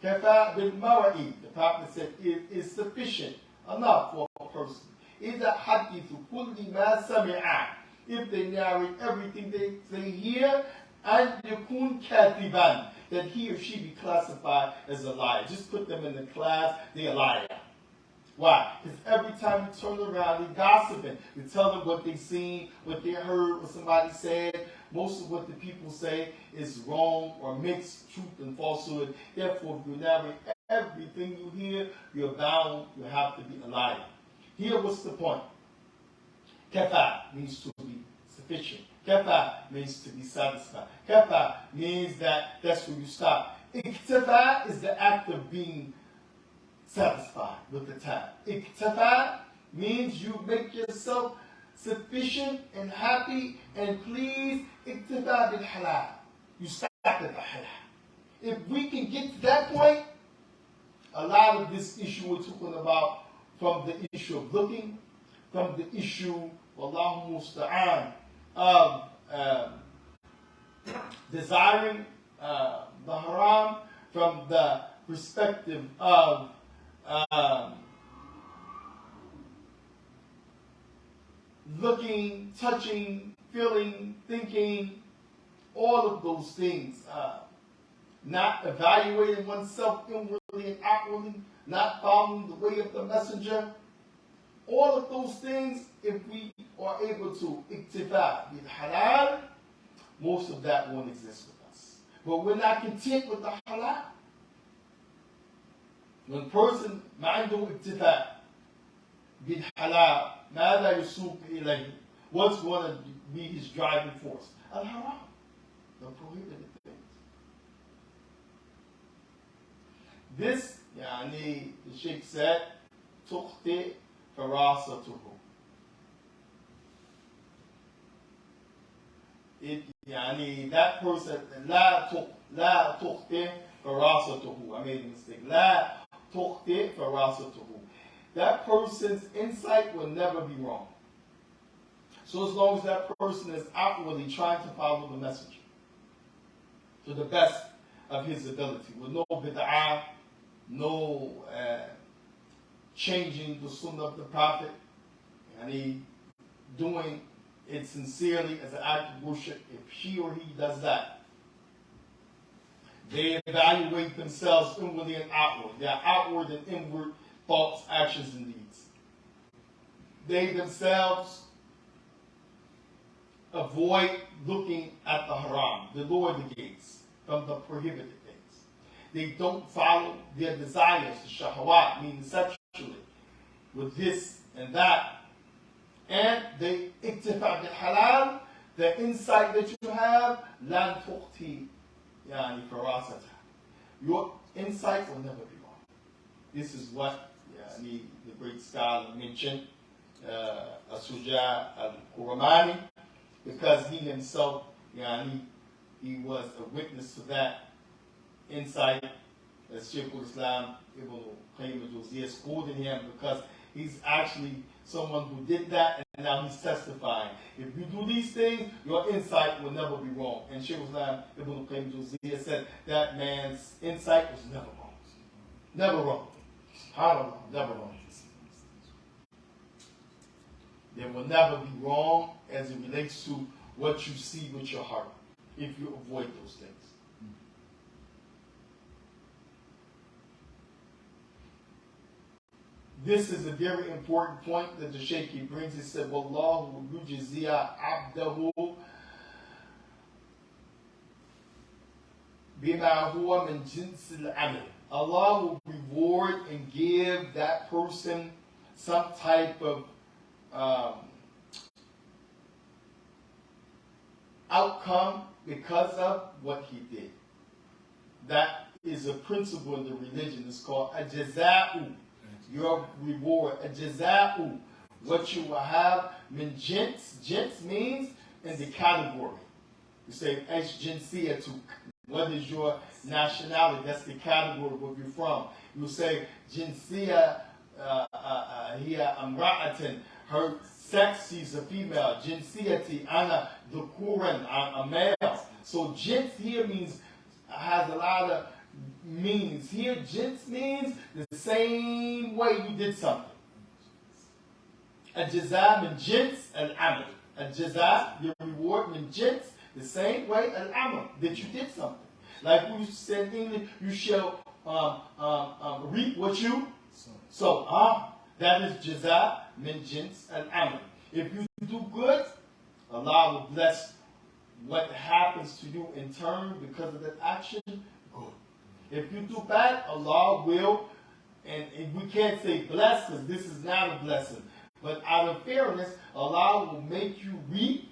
Kafa bil mara'i. The Prophet said it is sufficient enough for a person. إِذَا حَدِّثُ كُلِّ مَا سَمِعَ. If they narrate everything they hear, and يَكُونْ كَاذِبًا, that he or she be classified as a liar. Just put them in the class, they're a liar. Why? Because every time you turn around, they're gossiping. You tell them what they've seen, what they heard, what somebody said. Most of what the people say is wrong or mixed truth and falsehood. Therefore, if you narrate everything you hear, you're bound, you have to be a liar. Here, what's the point? Kafa means to be sufficient. Kafa means to be satisfied. Kafa means that's where you stop. Iktafa is the act of being satisfied with the time. Iktafa means you make yourself sufficient and happy and pleased. Iktafa bil halal. You stop at the halal. If we can get to that point, a lot of this issue we're talking about, from the issue of looking, from the issue, Wallahu musta'an, of desiring the haram, from the perspective of looking, touching, feeling, thinking, all of those things, not evaluating oneself inwardly and outwardly, not following the way of the messenger. All of those things, if we are able to iktifa bil halal, most of that won't exist with us. But we're not content with the halal. When a person عنده iktifa bil halal, ماذا يسوق إليه? What's going to be his driving force? Al haram, the prohibited things. This, the Shaykh said, تخطئ فراسته. That person, لا تخطئ فراسته. I made a mistake. لا تخطئ فراسته. That person's insight will never be wrong. So as long as that person is outwardly trying to follow the messenger to the best of his ability, with no bid'ah, no changing the sunnah of the Prophet, and he doing it sincerely as an act of worship, if he or he does that, they evaluate themselves inwardly and outward, their outward and inward thoughts, actions, and deeds. They themselves avoid looking at the haram, they lower the gaze from the prohibited things. They don't follow their desires, the shahawat, meaning sexually, with this and that. And they iktifa bil halal, the insight that you have, lan tuqti farasata. Your insight will never be wrong. This is what the great scholar mentioned, As-Suja al-Quramani, because he himself, he was a witness to that insight, as Shaykh al-Islam Ibn Qayyim al-Jawziyya is quoting him, because he's actually someone who did that, and now he's testifying. If you do these things, your insight will never be wrong. And Shaykh al-Islam Ibn Qayyim al-Jawziyya said that man's insight was never wrong. Never wrong. Never wrong. There will never be wrong as it relates to what you see with your heart, if you avoid those things. This is a very important point that the Shaykh brings. He said, Wallahu yujziya abdahu bima huwa min jinsil amal. Allah will reward and give that person some type of outcome because of what he did. That is a principle in the religion. It's called a jaza'u, your reward. A jaza'u, what you will have. Min jins, jins means in the category. You say esh jinsiyatu. What is your nationality? That's the category where you're from. You say jinsiya hiya amra'atan. Her sex, she's a female. Jinsiyati, ana dhukuran, a male. So jins here means, has a lot of meanings. Here jins means the same way you did something. A jaza min jins al-amal. A jaza, your reward min jins, the same way al-amal, that you did something. Like we said in English, you shall reap what you sow. That is jaza min jins al-amal. If you do good, Allah will bless what happens to you in turn because of that action. Good. If you do bad, Allah will, and we can't say bless because this is not a blessing, but out of fairness, Allah will make you reap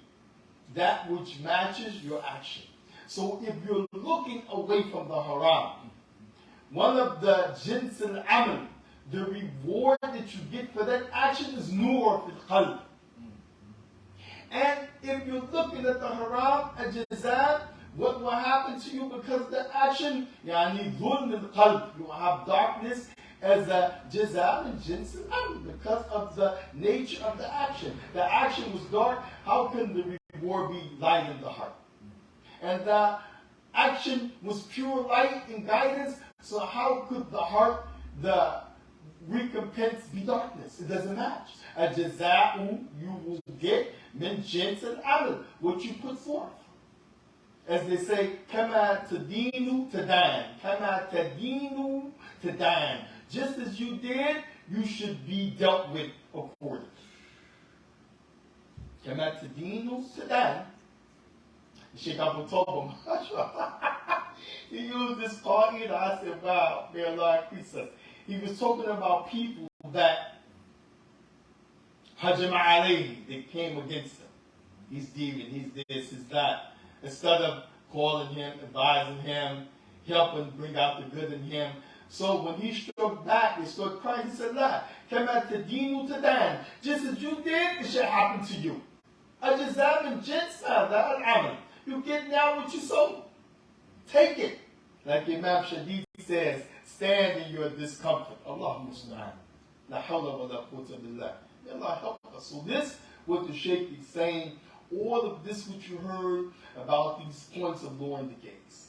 that which matches your action. So if you're looking away from the haram, one of the jins al-amal, the reward that you get for that action is nur fil qalb. And if you're looking at the haram, a jazaa, what will happen to you because of the action? يعني ظلم القلب. You will have darkness as a جزاء من جنس العمل because of the nature of the action. The action was dark. How can the reward be light in the heart? And the action was pure light and guidance. So how could the heart, the recompense be darkness? It doesn't match. A jaza'u, you will get min jins al-amal, what you put forth. As they say, kama tadinu tadan, kama tadinu tadan. Just as you did, you should be dealt with accordingly. Kama tadinu tadan. Shaikh Abu told him, he used this qaida. I said, wow, may Allah increase us. He was talking about people that hajama alayhi, they came against him. He's demon, he's this, he's that. Instead of calling him, advising him, helping bring out the good in him. So when he struck back, they started crying. He said, La, kama tadinu tadan. Just as you did, it should happen to you. Ajazam and jinsa, that al-amal. You get now what you sow. Take it. Like Imam Shadid says, stand in your discomfort. Allah musta'an. La hawla wa la quwwata billah. May Allah help us. So this, what the Shaykh is saying, all of this what you heard about these points of lowering the gaze.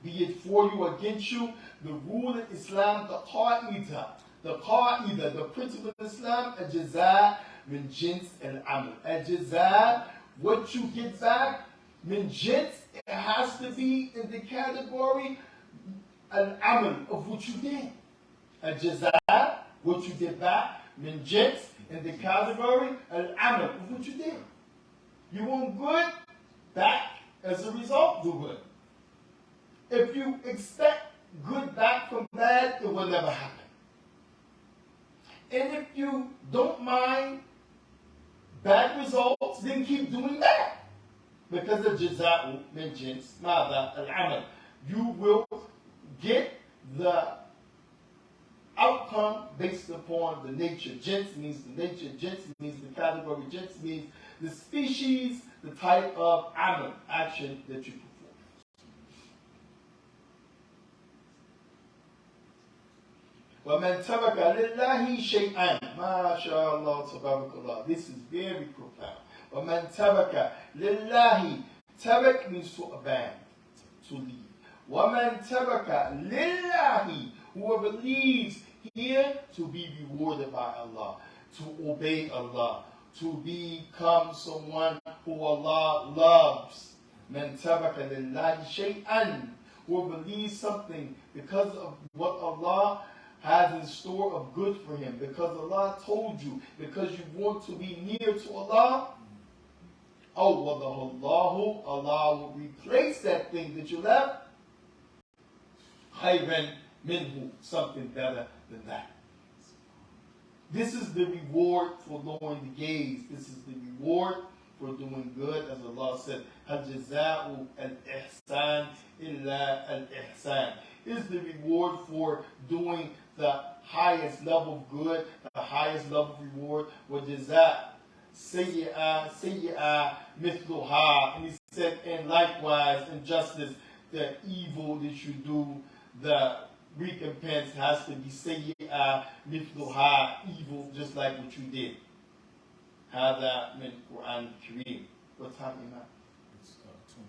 Be it for you or against you, the rule of Islam, the qaida, the principle of Islam, al-jaza min jins al-amal. Al-jaza, what you get back, min jins, it has to be in the category al-amal of what you did. Al-jaza, what you get back, min jins, in the category al-amal of what you did. You want good, back as a result, do good. If you expect good back from bad, it will never happen. And if you don't mind bad results, then keep doing that. Because of jaza'u min jins, mada al-amal. You will get the outcome based upon the nature. Jins means the nature, jins means the category, jins means the species, the type of amal, action that you perform. وَمَنْ تَرَكَ لِلَّهِ شَيْئًا. MashaAllah, tabarakallah. This is very profound. وَمَنْ تَرَكَ لِلَّهِ. Tarak means to abandon, to leave. وَمَنْ تَرَكَ لِلَّهِ. Whoever leaves here to be rewarded by Allah, to obey Allah, to become someone who Allah loves. مَنْ تَرَكَ لِلَّهِ شَيْئًا. Whoever leaves something because of what Allah has in store of good for him, because Allah told you, because you want to be near to Allah, Allah will replace that thing that you left, khayran minhu, something better than that. This is the reward for lowering the gaze. This is the reward for doing good, as Allah said, هَلْ جَزَاءُ الْإِحْسَانِ إِلَّا الْإِحْسَانِ. Is the reward for doing the highest level of good, the highest level of reward, وَجَزَاء سَيِّئَةً مِثْلُهَا. And he said, and likewise, injustice, the evil that you do, the recompense has to be سَيِّئَةً مِثْلُهَا, evil just like what you did. هذا من القرآن الكريم. What time is that? It's 20.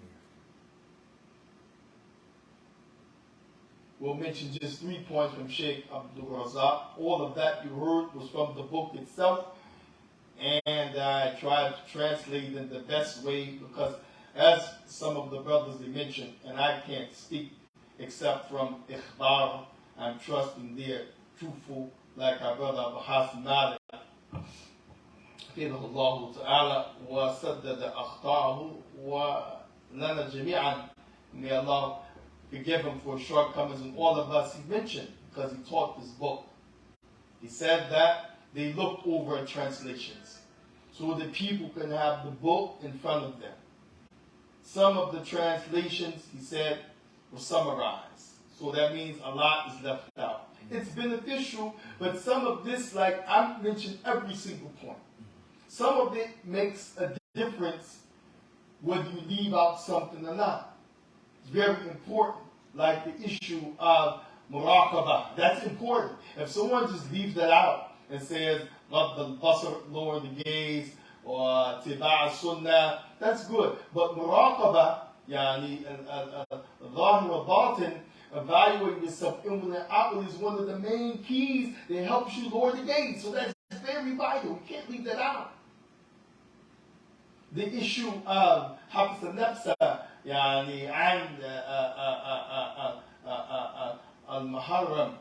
We'll mention just 3 points from Shaykh Abdul Razak. All of that you heard was from the book itself. And I tried to translate in the best way because as some of the brothers they mentioned, and I can't speak except from ikhbar, I'm trusting they're truthful, like our brother Abu Hasan Malik. حفظه الله تعالى وسدد أخطاءه ولنا جميعا. May Allah forgive him for shortcomings and all of us. He mentioned, because he taught this book, he said that they looked over translations so that people can have the book in front of them. Some of the translations, he said, were summarized. So that means a lot is left out. It's beneficial, but some of this, like I mentioned every single point, some of it makes a difference whether you leave out something or not. It's very important, like the issue of muraqabah. That's important. If someone just leaves that out and says, "Love the basar, lower the gaze," or tiba' sunnah, that's good. But muraqabah, yani Allah wa batin, evaluating yourself inwardly and outwardly is one of the main keys that helps you lower the gaze. So that's very vital. We can't leave that out. The issue of حبس النفس يعني عن المحرم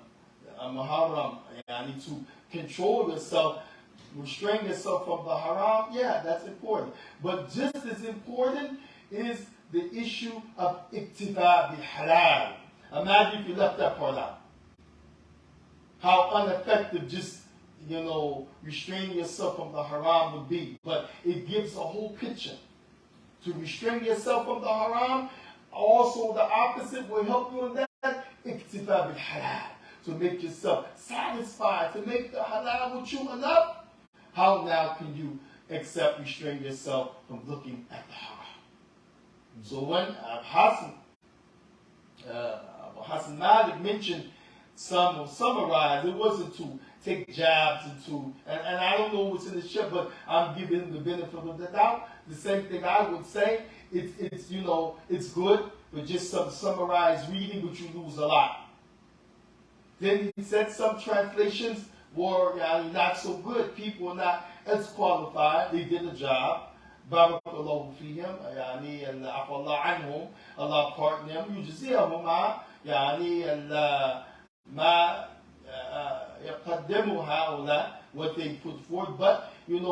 يعني to control yourself, restrain yourself from the haram, yeah, that's important. But just as important is the issue of iktifa bil halal. Imagine if you left that part out. How ineffective just restraining yourself from the haram would be. But it gives a whole picture. To restrain yourself from the haram, also the opposite will help you in that. Iktifa bil halal. To make yourself satisfied, to make the halal with you enough. How now can you restrain yourself from looking at the haram? So when Hassan Malik mentioned summarize, it wasn't to take jabs and I don't know what's in the ship, but I'm giving him the benefit of the doubt. The same thing I would say, it's good, but just some summarized reading, but you lose a lot. Then he said some translations were not so good. People were not as qualified. They did a job. Barakallahu fihim, and afallah anhum, Allah pardon them, yujziyahum ما يقدموا هؤلاء, what they put forth. But when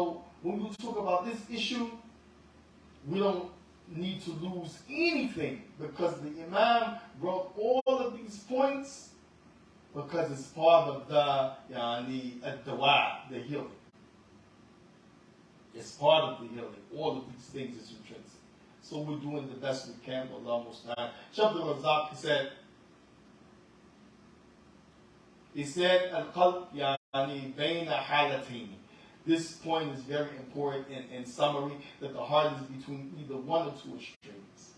we talk about this issue, we don't need to lose anything, because the Imam brought all of these points because it's part of the ad-dawa, the healing. It's part of the healing. All of these things is intrinsic. So we're doing the best we can. Allah Musta'an. Shaykh Razak said, Al-qalb yani bayna halatayn. This point is very important in summary, that the heart is between either one or two extremes.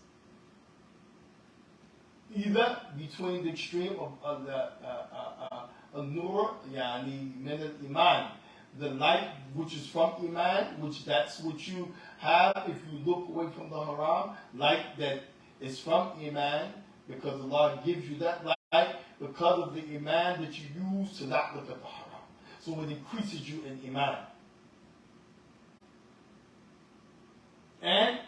Either between the extreme of the nur, yani min al-iman, the light which is from iman, which that's what you have if you look away from the haram, light that is from iman, because Allah gives you that light because of the iman that you use to not look at the haram. So it increases you in iman. And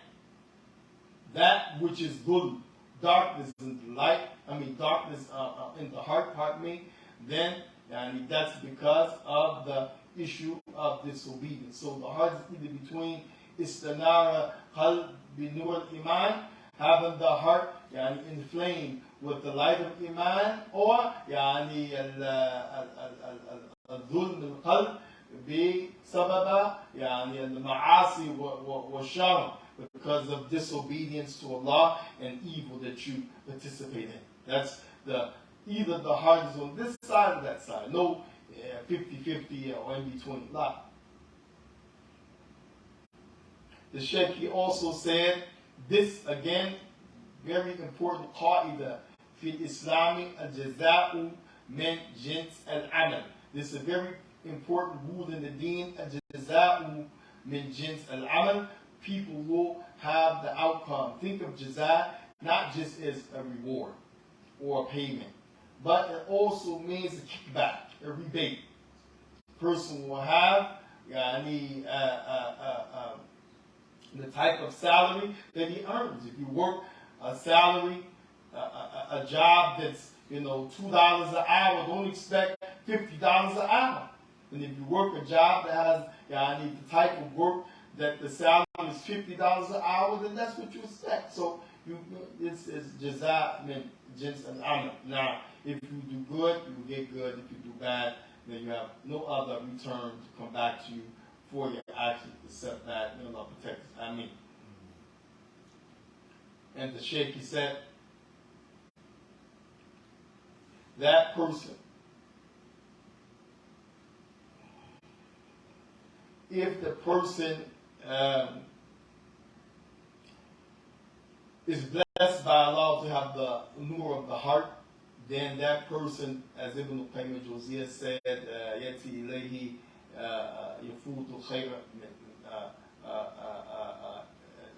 that which is good, darkness in the light, darkness in the heart, then that's because of the issue of disobedience. So the heart is either between istanara qalb bi nur al-iman, having the heart inflamed with the light of iman, or الظلم القلب بسبب المعاصي والشر, because of disobedience to Allah and evil that you participate in. That's either the heart is on this side or that side. No 50-50 or in between. La. The Shaykh, he also said, this again, very important qaida fi Islami al-jaza'u min jins al-amal. This is a very important rule in the deen, al-jaza'u min jins al-amal. People will have the outcome. Think of jaza not just as a reward or a payment, but it also means a kickback, a rebate. Person will have the type of salary that he earns. If you work a salary, a job that's $2 an hour, don't expect $50 an hour. And if you work a job that has the type of work that the salary is $50 an hour, then that's what you expect. So this is jaza min jins al amal. Now, if you do good, you will get good. If you do bad, then you have no other return to come back to you for your actions except that Allah protects us. Ameen. And the Shaykh, he said, that person, if the person is blessed blessed by Allah to have the nur of the heart, then that person, as Ibn Qayyim al-Jawziyah said, يَأْتِي إِلَيْهِ يَفُوتُ خَيْرًا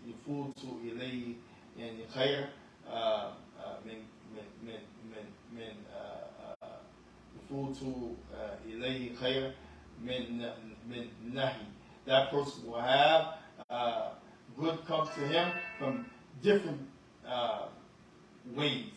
يفوت إليه يعني خير من يفوت إليه خير من نهي. That person will have good come to him from different ways.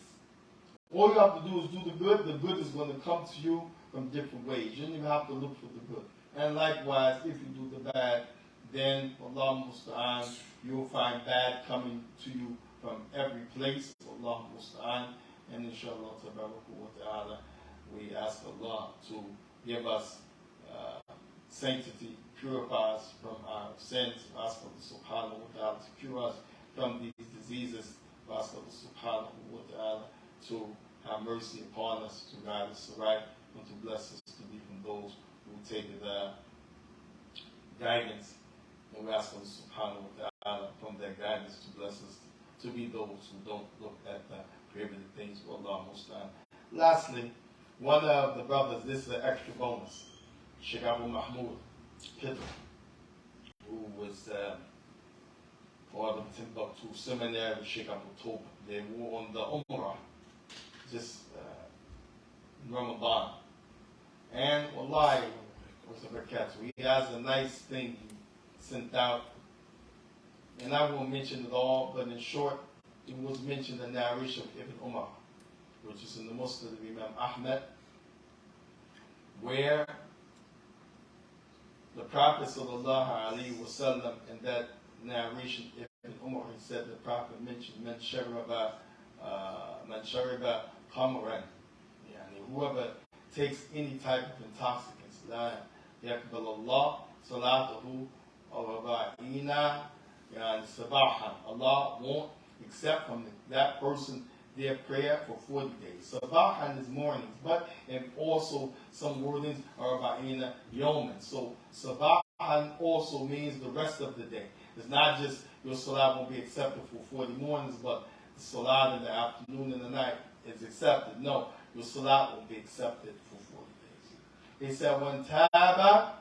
All you have to do is do the good is going to come to you from different ways. You don't even have to look for the good. And likewise, if you do the bad, then Allah Musta'an, you'll find bad coming to you from every place. Allah Musta'an. And inshallah, ta'ala, we ask Allah to give us sanctity, purify us from our sins. We ask Allah subhanahu wa ta'ala to cure us from these diseases. We ask Allah subhanahu wa ta'ala to have mercy upon us, to guide us right, and to bless us to be from those who take the guidance. And we ask Allah subhanahu wa ta'ala from their guidance to bless us to be those who don't look at the prohibited things. Allah Musta'an. Lastly, one of the brothers, this is an extra bonus, Shaykh Abu Mahmoud Pitter, who was for the Timbuktu seminary with Shaykh Abu Toba. They were on the Umrah, just in Ramadan. And wallahi, he has a nice thing he sent out. And I won't mention it all, but in short, it was mentioned in the narration of Ibn Umar, which is in the Muslim of Imam Ahmed, where the Prophet sallallahu alaihi wasallam, in that narration, Ibn Umar, he said the Prophet mentioned, Man shariba khamran, whoever takes any type of intoxicants, la yaqbal Allah salatahu arba'ina sabahan. Allah won't accept from that person their prayer for 40 days. Sabahan is mornings, but and also some wordings are arba'ina yawman. So sabahan also means the rest of the day. It's not just your salat won't be accepted for 40 mornings, but the salat in the afternoon and the night is accepted. No, your salat will be accepted for 40 days. He said, when taba,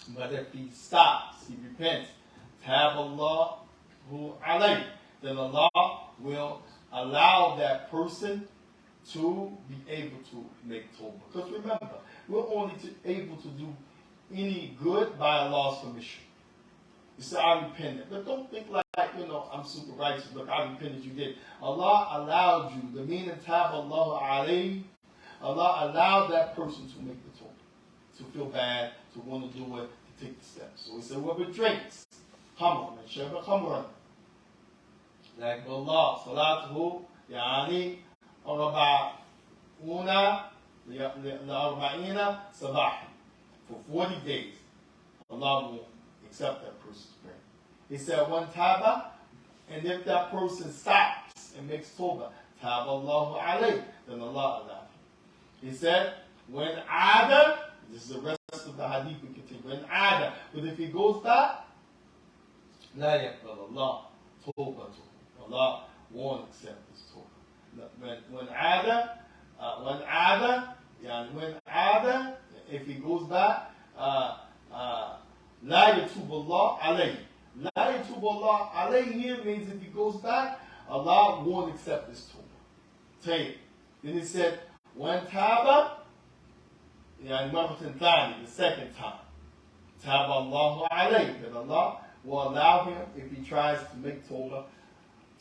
but if he stops, he repents, tab Allah who alayh, then Allah will allow that person to be able to make tawbah. Because remember, we're only able to do any good by Allah's permission. You say, I repented. But don't think like, I'm super righteous. Look, I repented, you did. Allah allowed you. The meaning tab Allah alayh, Allah allowed that person to make the tawbah, to feel bad, to want to do it, to take the steps. So he said, whoever drinks, khamr, and shaba khamran, like Allah, salatuhu, yani, arba'una, arba'ina, sabah. For 40 days, Allah will accept that person's prayer. He said, one taba, and if that person stops and makes tawbah, taba Allahu alayh, then Allah allowed him. He said, when ada, this is the rest of the hadith we continue, when ada, but if he goes back, la yaqbal Allah tawbah. Allah won't accept his tawbah. When ada, if he goes back, la yatub Allah alayhi. La yatub Allah alayhi here means if he goes back, Allah won't accept his tawbah. Take. Then he said, when taba, the second time, taba Allahu alayhi, that Allah will allow him if he tries to make tawbah,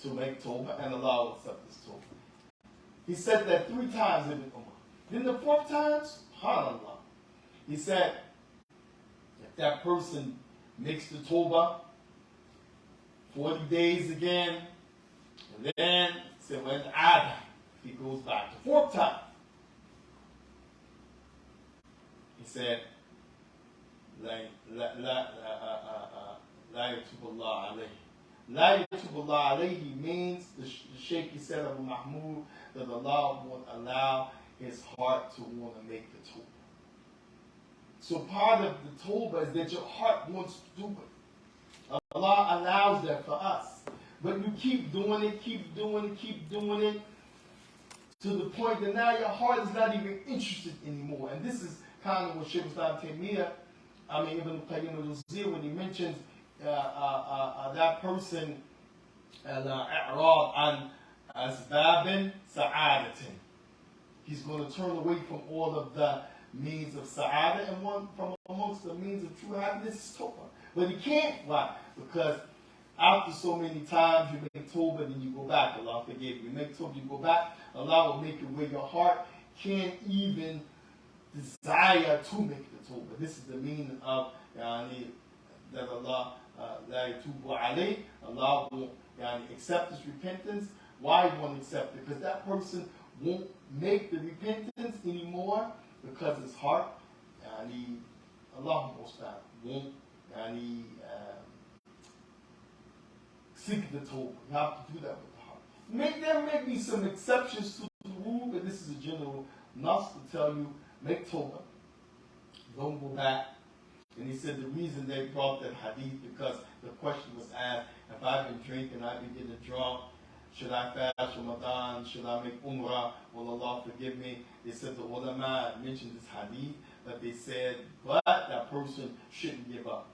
and Allah will accept his tawbah. He said that 3 times in Umar. Then the 4th time, subhanAllah, he said, if that person makes the tawbah 40 days again, and then said when Adam, he goes back the 4th time. He said, La yatub Allah alayhi. La yatub Allah alayhi means, the Shaykh, he said, Abu Mahmoud, that Allah won't allow his heart to want to make the tawbah. So part of the tawbah is that your heart wants to do it. Allah allows that for us. But you keep doing it, keep doing it, to the point that now your heart is not even interested anymore. And this is kind of what Shaykh Taymiyyah, Ibn Qayyim al-Jawziyya, when he mentions that person, al-i'rad an asbab sa'adatin. He's going to turn away from all of the means of sa'ada, and one from amongst the means of true happiness is tawbah. But he can't. Why? Because after so many times you make tawbah, then you go back. Allah forgive you. You make tawbah, you go back. Allah will make it where your heart can't even desire to make the tawbah. This is the meaning of that Allah la yatubu alayh. Allah will accept his repentance. Why he won't accept it? Because that person won't make the repentance anymore, because his heart, Allah won't seek the tawbah. You have to do that with the heart. There may be some exceptions to the rule, but this is a general nas to tell you, make tawbah. Don't go back. And he said the reason they brought that hadith, because the question was asked, if I've been drinking, I've been getting drunk, should I fast Ramadan? Should I make umrah? Will Allah forgive me? They said the ulama mentioned this hadith, but they said, but that person shouldn't give up.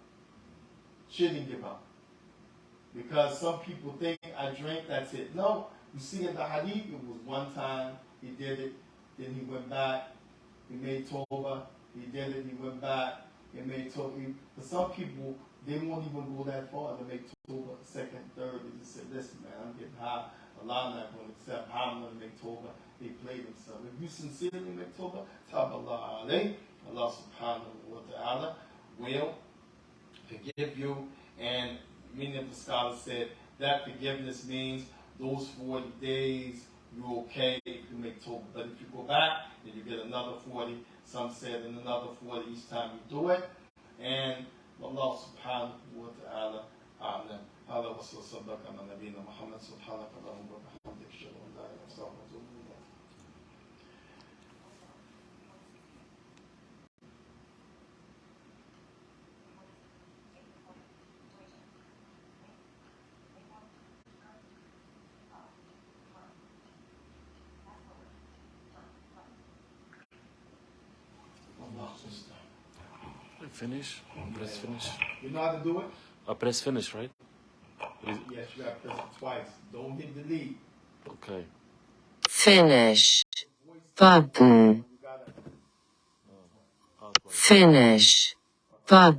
Shouldn't give up. Because some people think, I drank, that's it. No, you see in the hadith, it was one time, he did it, then he went back, he made tawbah, he did it, he went back, he made tawbah. For some people, they won't even go that far to make tawbah, second, third. They just say, listen, man, I'm getting high. Allah not going to accept how I'm going to make tawbah. They play themselves. If you sincerely make tawbah, tab Allah alayh, Allah subhanahu wa ta'ala will forgive you. And many of the scholars said that forgiveness means those 40 days, you're okay if you make tawbah. But if you go back, then you get another 40. Some said in another 40 each time you do it. And Allah subhanahu wa ta'ala a'lam. هذا وصل صدق على نبينا محمد سبحانك اللهم وبحمدك اشهد ان لا اله الا انت واتوب اليك. Finish. Press finish. You know how to do it? Press finish, right? Yes, you got to press it twice. Don't hit delete. Okay. Finish. Button. Finish. Button.